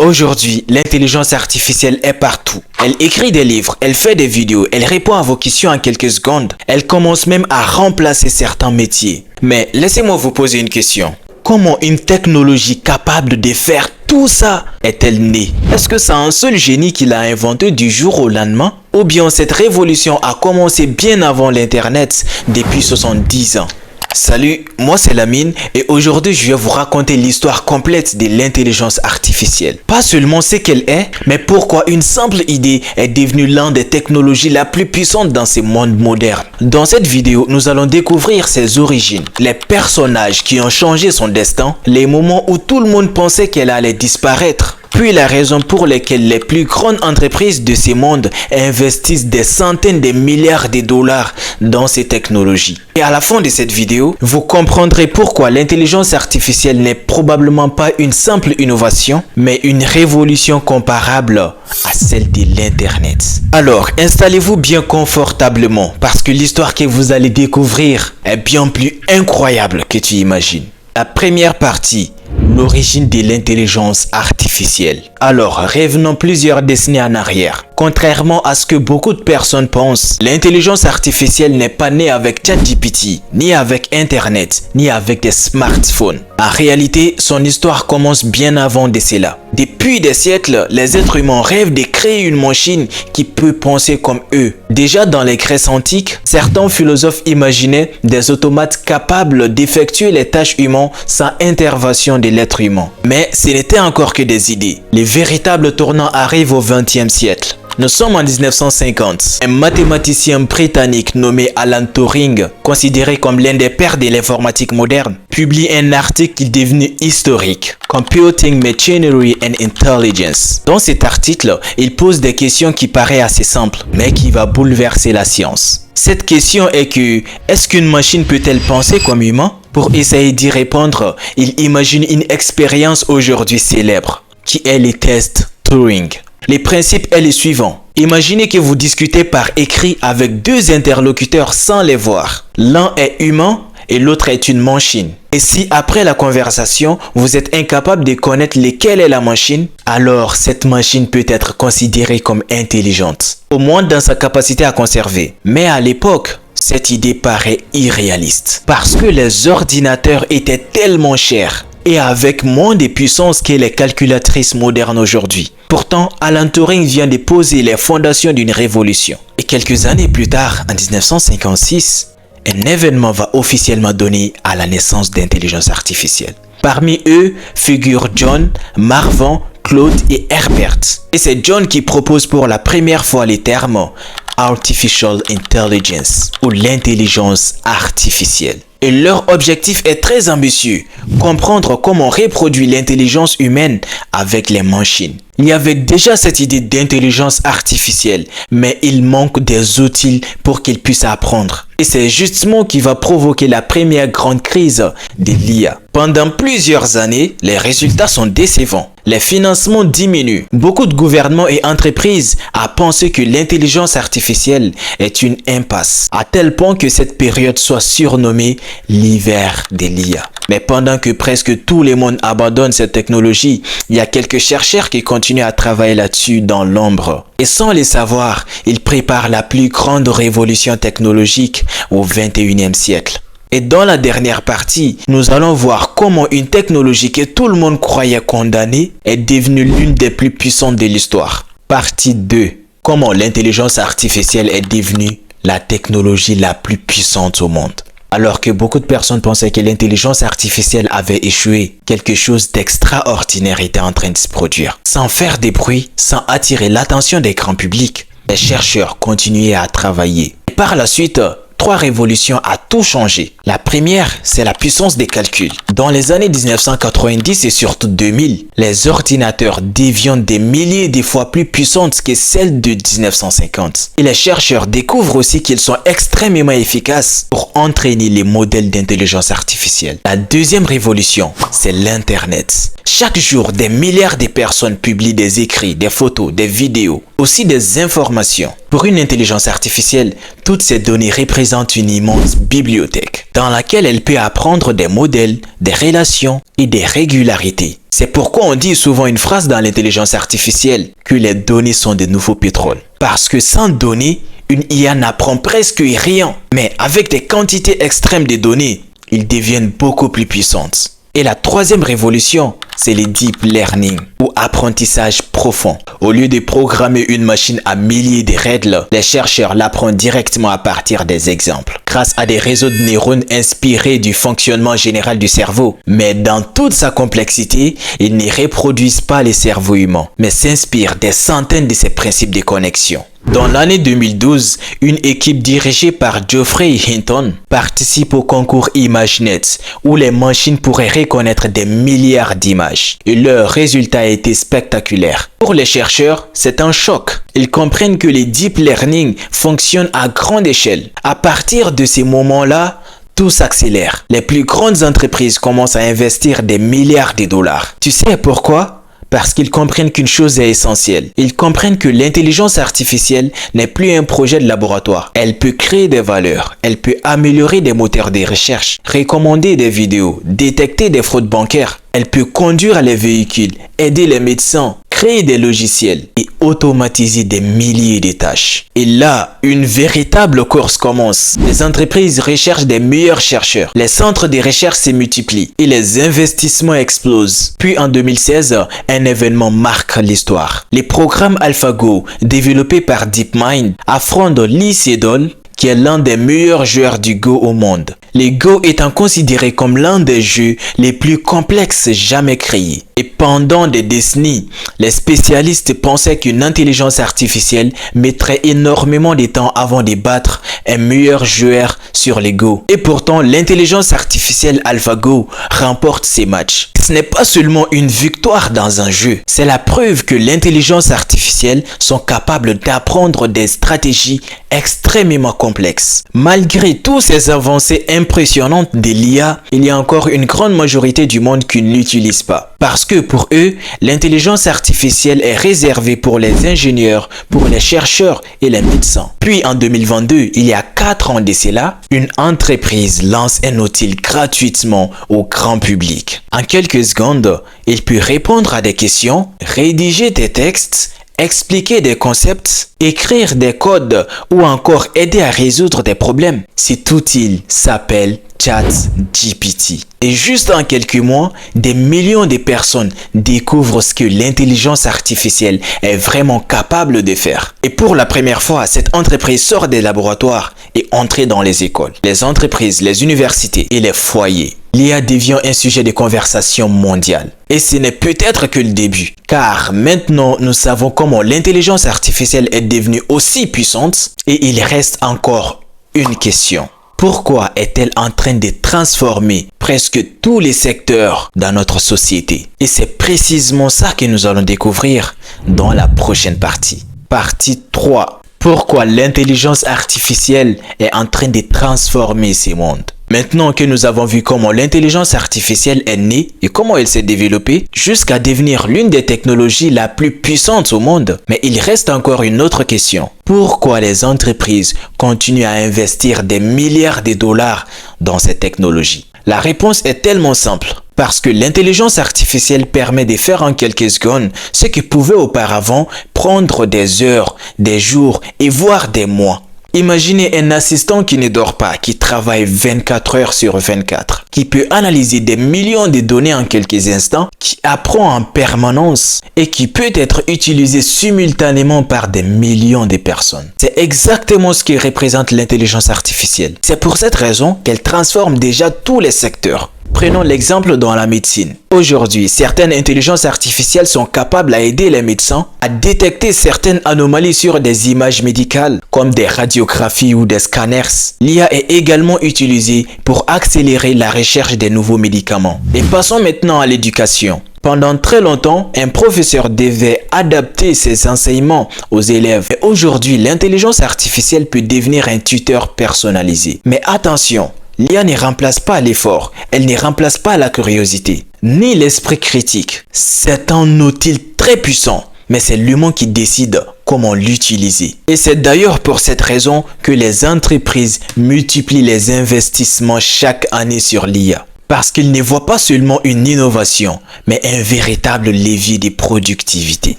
Aujourd'hui, l'intelligence artificielle est partout. Elle écrit des livres, elle fait des vidéos, elle répond à vos questions en quelques secondes. Elle commence même à remplacer certains métiers. Mais laissez-moi vous poser une question. Comment une technologie capable de faire tout ça est-elle née? Est-ce que c'est un seul génie qui l'a inventé du jour au lendemain? Ou bien cette révolution a commencé bien avant l'Internet, depuis 70 ans? Salut, moi c'est Lamine et aujourd'hui je vais vous raconter l'histoire complète de l'intelligence artificielle. Pas seulement ce qu'elle est, mais pourquoi une simple idée est devenue l'une des technologies la plus puissantes dans ce monde moderne. Dans cette vidéo, nous allons découvrir ses origines, les personnages qui ont changé son destin, les moments où tout le monde pensait qu'elle allait disparaître, puis la raison pour laquelle les plus grandes entreprises de ce monde investissent des centaines de milliards de dollars dans ces technologies. Et à la fin de cette vidéo, vous comprendrez pourquoi l'intelligence artificielle n'est probablement pas une simple innovation, mais une révolution comparable à celle de l'Internet. Alors, installez-vous bien confortablement parce que l'histoire que vous allez découvrir est bien plus incroyable que tu imagines. La première partie, l'origine de l'intelligence artificielle. Alors, revenons plusieurs décennies en arrière. Contrairement à ce que beaucoup de personnes pensent, l'intelligence artificielle n'est pas née avec ChatGPT, ni avec Internet, ni avec des smartphones. En réalité, son histoire commence bien avant de cela. Depuis des siècles, les êtres humains rêvent de créer une machine qui peut penser comme eux. Déjà dans les Grèces antiques, certains philosophes imaginaient des automates capables d'effectuer les tâches humaines sans intervention de l'être humain. Mais ce n'était encore que des idées. Les véritables tournants arrivent au XXe siècle. Nous sommes en 1950. Un mathématicien britannique nommé Alan Turing, considéré comme l'un des pères de l'informatique moderne, publie un article qui est devenu historique, Computing Machinery and Intelligence. Dans cet article, il pose des questions qui paraissent assez simples, mais qui vont bouleverser la science. Cette question est que, est-ce qu'une machine peut-elle penser comme humain? Pour essayer d'y répondre, il imagine une expérience aujourd'hui célèbre, qui est les tests Turing. Le principe est le suivant. Imaginez que vous discutez par écrit avec deux interlocuteurs sans les voir. L'un est humain et l'autre est une machine. Et si après la conversation, vous êtes incapable de connaître laquelle est la machine, alors cette machine peut être considérée comme intelligente, au moins dans sa capacité à conserver. Mais à l'époque, cette idée paraît irréaliste parce que les ordinateurs étaient tellement chers et avec moins de puissance que les calculatrices modernes aujourd'hui. Pourtant, Alan Turing vient de poser les fondations d'une révolution. Et quelques années plus tard, en 1956, un événement va officiellement donner à la naissance d'intelligence artificielle. Parmi eux figurent John, Marvin, Claude et Herbert. Et c'est John qui propose pour la première fois les termes Artificial Intelligence ou l'intelligence artificielle. Et leur objectif est très ambitieux, comprendre comment reproduire l'intelligence humaine avec les machines. Il y avait déjà cette idée d'intelligence artificielle, mais il manque des outils pour qu'ils puissent apprendre. Et c'est justement qui va provoquer la première grande crise de l'IA. Pendant plusieurs années, les résultats sont décevants. Les financements diminuent. Beaucoup de gouvernements et entreprises ont pensé que l'intelligence artificielle est une impasse, à tel point que cette période soit surnommée l'hiver de l'IA. Mais pendant que presque tout le monde abandonne cette technologie, il y a quelques chercheurs qui continuent à travailler là-dessus dans l'ombre. Et sans le savoir, ils préparent la plus grande révolution technologique au 21e siècle. Et dans la dernière partie, nous allons voir comment une technologie que tout le monde croyait condamnée est devenue l'une des plus puissantes de l'histoire. Partie 2. Comment l'intelligence artificielle est devenue la technologie la plus puissante au monde. Alors que beaucoup de personnes pensaient que l'intelligence artificielle avait échoué, quelque chose d'extraordinaire était en train de se produire. Sans faire de bruit, sans attirer l'attention des grands publics, les chercheurs continuaient à travailler. Et par la suite, 3 révolutions ont tout changé. La première, c'est la puissance des calculs. Dans les années 1990 et surtout 2000, les ordinateurs deviennent des milliers de fois plus puissantes que celles de 1950. Et les chercheurs découvrent aussi qu'ils sont extrêmement efficaces pour entraîner les modèles d'intelligence artificielle. La deuxième révolution, c'est l'Internet. Chaque jour, des milliards de personnes publient des écrits, des photos, des vidéos, aussi des informations. Pour une intelligence artificielle, toutes ces données représentent une immense bibliothèque. dans laquelle elle peut apprendre des modèles, des relations et des régularités. C'est pourquoi on dit souvent une phrase dans l'intelligence artificielle que les données sont de nouveaux pétroles. Parce que sans données, une IA n'apprend presque rien. Mais avec des quantités extrêmes de données, ils deviennent beaucoup plus puissantes. Et la troisième révolution, c'est le deep learning ou apprentissage profond. Au lieu de programmer une machine à milliers de règles, les chercheurs l'apprennent directement à partir des exemples, grâce à des réseaux de neurones inspirés du fonctionnement général du cerveau. Mais dans toute sa complexité, ils ne reproduisent pas les cerveaux humains, mais s'inspirent des centaines de ces principes de connexion. Dans l'année 2012, une équipe dirigée par Geoffrey Hinton participe au concours ImageNet où les machines pourraient reconnaître des milliards d'images. Et leur résultat a été spectaculaire. Pour les chercheurs, c'est un choc. Ils comprennent que le deep learning fonctionne à grande échelle. À partir de ces moments-là, tout s'accélère. Les plus grandes entreprises commencent à investir des milliards de dollars. Tu sais pourquoi ? Parce qu'ils comprennent qu'une chose est essentielle. Ils comprennent que l'intelligence artificielle n'est plus un projet de laboratoire. Elle peut créer des valeurs. Elle peut améliorer des moteurs de recherche, recommander des vidéos, détecter des fraudes bancaires. Elle peut conduire les véhicules, aider les médecins, créer des logiciels et automatiser des milliers de tâches. Et là, une véritable course commence. Les entreprises recherchent des meilleurs chercheurs. Les centres de recherche se multiplient et les investissements explosent. Puis en 2016, un événement marque l'histoire. Les programmes AlphaGo, développés par DeepMind, affrontent Lee Sedol, qui est l'un des meilleurs joueurs du Go au monde. Le Go étant considéré comme l'un des jeux les plus complexes jamais créés. Et pendant des décennies, les spécialistes pensaient qu'une intelligence artificielle mettrait énormément de temps avant de battre un meilleur joueur sur le Go. Et pourtant, l'intelligence artificielle AlphaGo remporte ces matchs. Ce n'est pas seulement une victoire dans un jeu, c'est la preuve que l'intelligence artificielle sont capables d'apprendre des stratégies extrêmement complexes. Malgré toutes ces avancées impressionnantes de l'IA, il y a encore une grande majorité du monde qui ne l'utilise pas. Parce que pour eux, l'intelligence artificielle est réservée pour les ingénieurs, pour les chercheurs et les médecins. Puis en 2022, il y a 4 ans de cela, une entreprise lance un outil gratuitement au grand public. En quelques secondes, il peut répondre à des questions, rédiger des textes, expliquer des concepts, écrire des codes ou encore aider à résoudre des problèmes. Cet outil s'appelle ChatGPT. Et juste en quelques mois, des millions de personnes découvrent ce que l'intelligence artificielle est vraiment capable de faire. Et pour la première fois, cette entreprise sort des laboratoires et entre dans les écoles, les entreprises, les universités et les foyers. L'IA devient un sujet de conversation mondiale. Et ce n'est peut-être que le début, car maintenant nous savons comment l'intelligence artificielle est devenue aussi puissante et il reste encore une question. Pourquoi est-elle en train de transformer presque tous les secteurs dans notre société? Et c'est précisément ça que nous allons découvrir dans la prochaine partie. Partie 3. Pourquoi l'intelligence artificielle est en train de transformer ce monde? Maintenant que nous avons vu comment l'intelligence artificielle est née et comment elle s'est développée jusqu'à devenir l'une des technologies la plus puissantes au monde, mais il reste encore une autre question. Pourquoi les entreprises continuent à investir des milliards de dollars dans ces technologies? La réponse est tellement simple. Parce que l'intelligence artificielle permet de faire en quelques secondes ce qui pouvait auparavant prendre des heures, des jours et voire des mois. Imaginez un assistant qui ne dort pas, qui travaille 24 heures sur 24, qui peut analyser des millions de données en quelques instants, qui apprend en permanence et qui peut être utilisé simultanément par des millions de personnes. C'est exactement ce qui représente l'intelligence artificielle. C'est pour cette raison qu'elle transforme déjà tous les secteurs. Prenons l'exemple dans la médecine. Aujourd'hui, certaines intelligences artificielles sont capables à aider les médecins à détecter certaines anomalies sur des images médicales, comme des radiographies ou des scanners. L'IA est également utilisée pour accélérer la recherche des nouveaux médicaments. Et passons maintenant à l'éducation. Pendant très longtemps, un professeur devait adapter ses enseignements aux élèves. Mais aujourd'hui, l'intelligence artificielle peut devenir un tuteur personnalisé. Mais attention! L'IA ne remplace pas l'effort, elle ne remplace pas la curiosité, ni l'esprit critique. C'est un outil très puissant, mais c'est l'humain qui décide comment l'utiliser. Et c'est d'ailleurs pour cette raison que les entreprises multiplient les investissements chaque année sur l'IA. Parce qu'ils ne voient pas seulement une innovation, mais un véritable levier de productivité.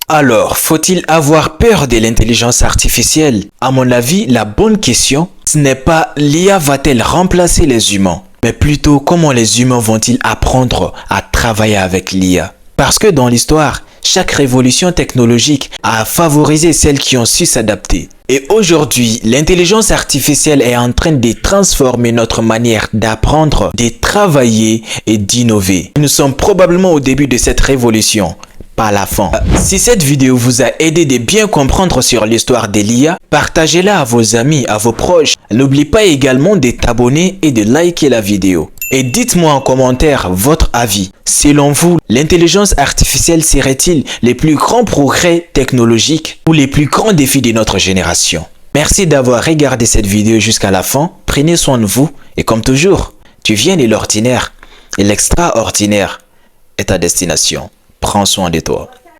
Alors, faut-il avoir peur de l'intelligence artificielle? À mon avis, la bonne question, ce n'est pas l'IA va-t-elle remplacer les humains, mais plutôt comment les humains vont-ils apprendre à travailler avec l'IA. Parce que dans l'histoire, chaque révolution technologique a favorisé celles qui ont su s'adapter. Et aujourd'hui, l'intelligence artificielle est en train de transformer notre manière d'apprendre, de travailler et d'innover. Nous sommes probablement au début de cette révolution, pas la fin. Si cette vidéo vous a aidé de bien comprendre sur l'histoire de l'IA, partagez-la à vos amis, à vos proches. N'oubliez pas également de t'abonner et de liker la vidéo. Et dites-moi en commentaire votre avis. Selon vous, l'intelligence artificielle serait-il les plus grands progrès technologiques ou les plus grands défis de notre génération? Merci d'avoir regardé cette vidéo jusqu'à la fin. Prenez soin de vous et comme toujours, tu viens de l'ordinaire et l'extraordinaire est ta destination. Prends soin de toi.